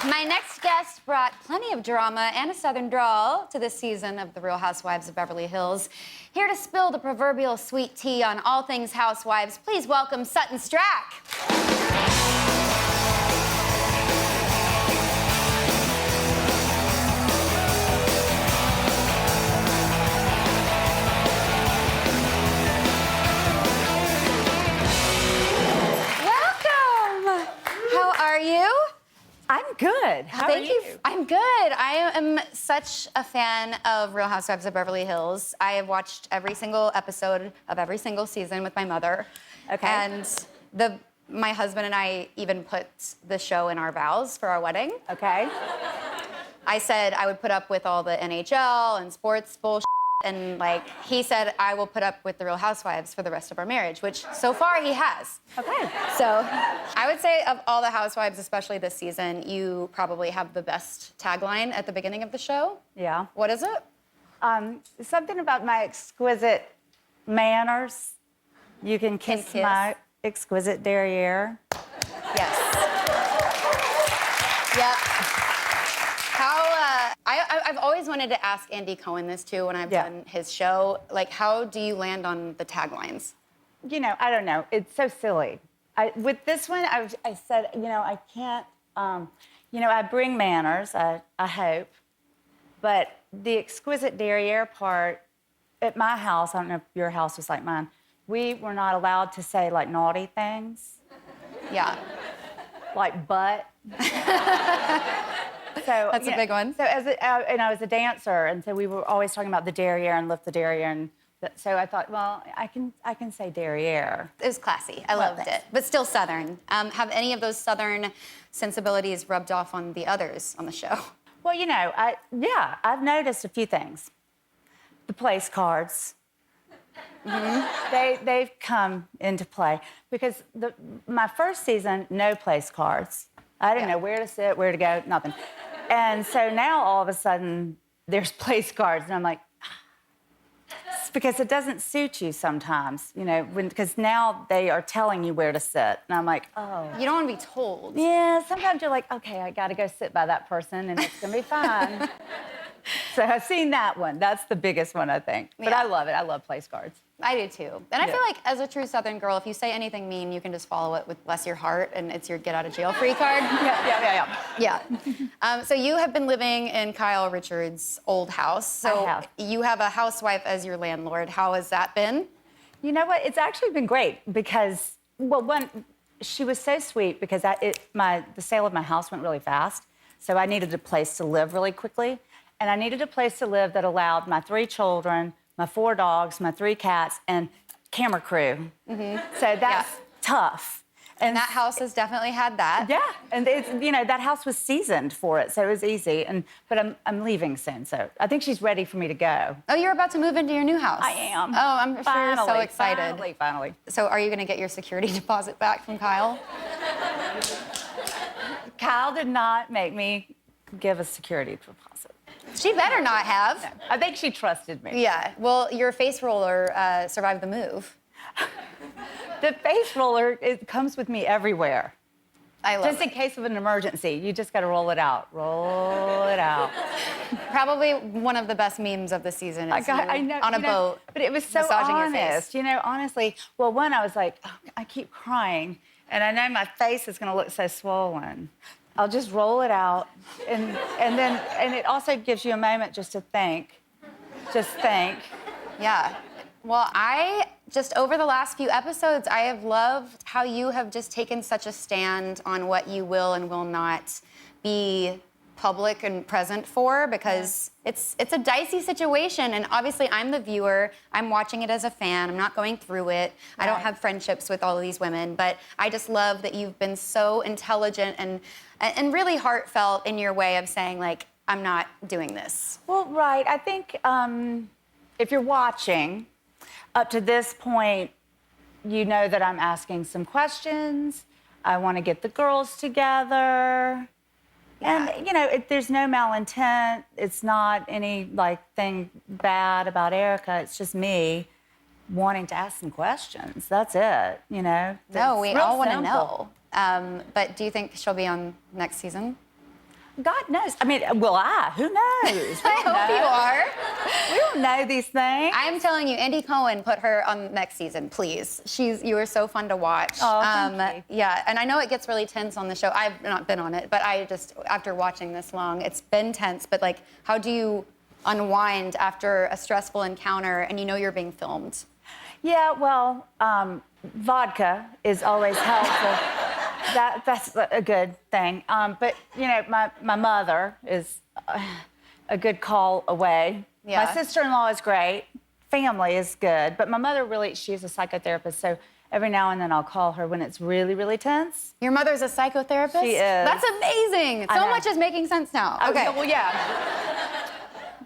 My next guest brought plenty of drama and a Southern drawl to this season of The Real Housewives of Beverly Hills. Here to spill the proverbial sweet tea on all things Housewives, please welcome Sutton Stracke. I'm good. How are you? I'm good. I am such a fan of Real Housewives of Beverly Hills. I have watched every single episode of every single season with my mother. Okay. And my husband and I even put the show in our vows for our wedding. Okay. I said I would put up with all the NHL and sports bullshit. And he said, I will put up with the Real Housewives for the rest of our marriage, which so far he has. Okay. So I would say of all the Housewives, especially this season, you probably have the best tagline at the beginning of the show. Yeah. What is it? Something about my exquisite manners. You can kiss my exquisite derriere. Yes. Yep. I've always wanted to ask Andy Cohen this too when I've done his show. How do you land on the taglines? You know, I don't know. It's so silly. With this one, I said, I can't, I bring manners, I hope. But the exquisite derriere part, at my house, I don't know if your house was like mine, we were not allowed to say, naughty things. Yeah. Like butt. So, that's a big one. So and I was a dancer, and so we were always talking about the derriere and lift the derriere, and so I thought, well, I can say derriere. It was classy. I loved it, but still Southern. Have any of those Southern sensibilities rubbed off on the others on the show? Well, I've noticed a few things. The place cards. Mm-hmm. They've come into play because my first season, no place cards. I didn't know where to sit, where to go, nothing. And so now all of a sudden there's place cards, and I'm like, it's because it doesn't suit you sometimes, because now they are telling you where to sit, and I'm like, oh. You don't want to be told. Yeah, sometimes you're like, okay, I got to go sit by that person, and it's gonna be fine. So I've seen that one. That's the biggest one, I think. But I love it. I love place cards. I do too. And I feel like as a true Southern girl, if you say anything mean, you can just follow it with bless your heart, and it's your get out of jail free card. Yeah. So you have been living in Kyle Richards' old house. So I have. You have a housewife as your landlord. How has that been? You know what? It's actually been great because, she was so sweet because the sale of my house went really fast. So I needed a place to live really quickly. And I needed a place to live that allowed my 3 children, my 4 dogs, my 3 cats, and camera crew. Mm-hmm. So that's tough. And that house has definitely had that. Yeah, and it's, that house was seasoned for it, so it was easy. But I'm leaving soon, so I think she's ready for me to go. Oh, you're about to move into your new house? I am. Oh, I'm sure you're so excited. Finally. So are you going to get your security deposit back from Kyle? Kyle did not make me give a security deposit. She better not have. No, I think she trusted me. Yeah. Well, your face roller survived the move. The face roller, it comes with me everywhere. I love it. Just in case of an emergency, you just got to roll it out. Roll it out. Probably one of the best memes of the season is I know, on a boat. But it was so honest. Honestly. Well, one, I was like, oh, I keep crying, and I know my face is going to look so swollen. I'll just roll it out, and it also gives you a moment just to think. Just think. Yeah. Well, over the last few episodes, I have loved how you have just taken such a stand on what you will and will not be public and present for, because it's a dicey situation, and obviously I'm the viewer. I'm watching it as a fan. I'm not going through it. Right. I don't have friendships with all of these women, but I just love that you've been so intelligent and really heartfelt in your way of saying, I'm not doing this. Well, right. I think if you're watching, up to this point, you know that I'm asking some questions. I want to get the girls together. Yeah. And, there's no malintent. It's not any, thing bad about Erika. It's just me wanting to ask some questions. That's it, No, we all want to know. But do you think she'll be on next season? God knows. I mean, will I? Who knows? I hope you are. We don't know these things. I'm telling you, Andy Cohen, put her on next season, please. You are so fun to watch. Oh, thank you. Yeah, and I know it gets really tense on the show. I've not been on it, but I just, after watching this long, it's been tense. But like, how do you unwind after a stressful encounter and you know you're being filmed? Yeah, well, vodka is always helpful. That's a good thing. But, you know, my mother is a good call away. Yeah. My sister-in-law is great. Family is good. But my mother really, she's a psychotherapist, so every now and then I'll call her when it's really, really tense. Your mother's a psychotherapist? She is. That's amazing. So much is making sense now. Okay. Well, yeah.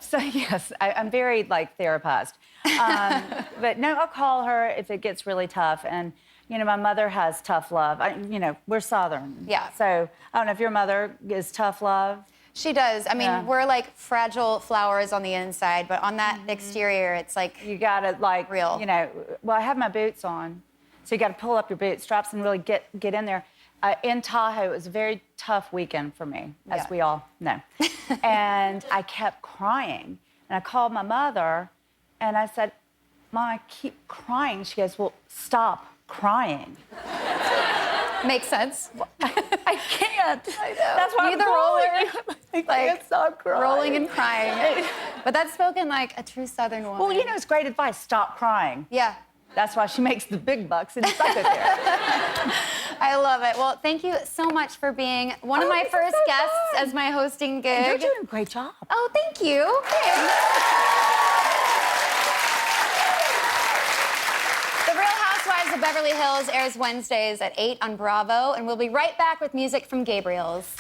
So, yes, I'm very, like, therapized. But, no, I'll call her if it gets really tough. And, you know, my mother has tough love. You know, we're Southern. Yeah. So, I don't know if your mother is tough love. She does. I mean, Yeah. we're like fragile flowers on the inside, but on that exterior, it's like You got to, like, real. You know, well, I have my boots on. So you got to pull up your bootstraps and really get in there. In Tahoe, it was a very tough weekend for me, as Yeah. we all know. And I kept crying. And I called my mother, and I said, Mom, I keep crying. She goes, well, stop crying. makes sense. I can't. I know. That's why Be I'm the crying. roller. I can't stop crying. Rolling and crying. But that's spoken like a true Southern woman. Well, you know, it's great advice. Stop crying. Yeah. That's why she makes the big bucks in psychotherapy. I love it. Well, thank you so much for being one of my this is first so guests fun. as my hosting gig. And you're doing a great job. Oh, thank you. Thanks. The Real Housewives of Beverly Hills airs Wednesdays at 8 on Bravo, and we'll be right back with music from Gabriel's.